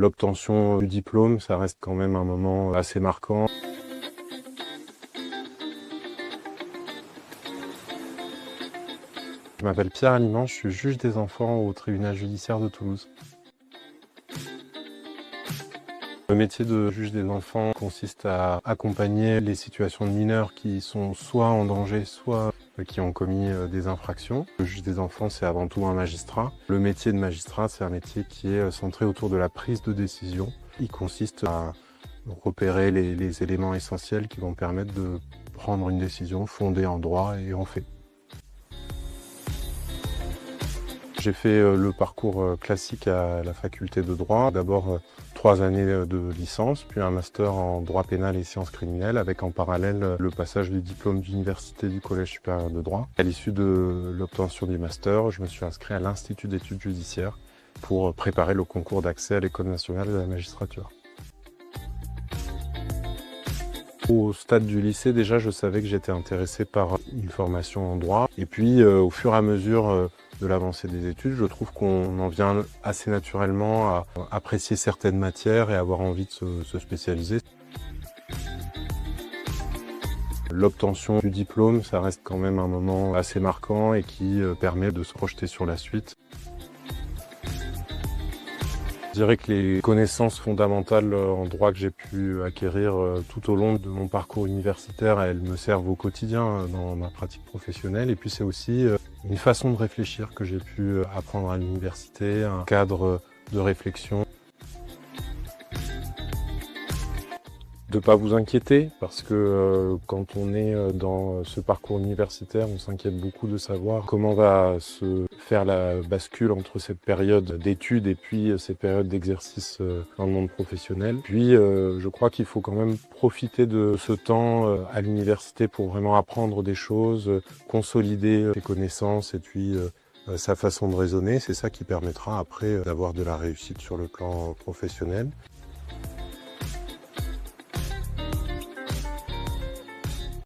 L'obtention du diplôme, ça reste quand même un moment assez marquant. Je m'appelle Pierre Aliment, je suis juge des enfants au tribunal judiciaire de Toulouse. Le métier de juge des enfants consiste à accompagner les situations de mineurs qui sont soit en danger, soit qui ont commis des infractions. Le juge des enfants, c'est avant tout un magistrat. Le métier de magistrat, c'est un métier qui est centré autour de la prise de décision. Il consiste à repérer les éléments essentiels qui vont permettre de prendre une décision fondée en droit et en fait. J'ai fait le parcours classique à la faculté de droit. D'abord 3 années de licence, puis un master en droit pénal et sciences criminelles, avec en parallèle le passage du diplôme d'université du Collège supérieur de droit. À l'issue de l'obtention du master, je me suis inscrit à l'Institut d'études judiciaires pour préparer le concours d'accès à l'École nationale de la magistrature. Au stade du lycée, déjà, je savais que j'étais intéressé par une formation en droit. Et puis, au fur et à mesure de l'avancée des études, je trouve qu'on en vient assez naturellement à apprécier certaines matières et avoir envie de se spécialiser. L'obtention du diplôme, ça reste quand même un moment assez marquant et qui permet de se projeter sur la suite. Je dirais que les connaissances fondamentales en droit que j'ai pu acquérir tout au long de mon parcours universitaire, elles me servent au quotidien dans ma pratique professionnelle. Et puis c'est aussi une façon de réfléchir que j'ai pu apprendre à l'université, un cadre de réflexion. De ne pas vous inquiéter, parce que quand on est dans ce parcours universitaire, on s'inquiète beaucoup de savoir comment va se faire la bascule entre cette période d'études et puis cette période d'exercice dans le monde professionnel. Puis je crois qu'il faut quand même profiter de ce temps à l'université pour vraiment apprendre des choses, consolider ses connaissances et puis sa façon de raisonner. C'est ça qui permettra après d'avoir de la réussite sur le plan professionnel.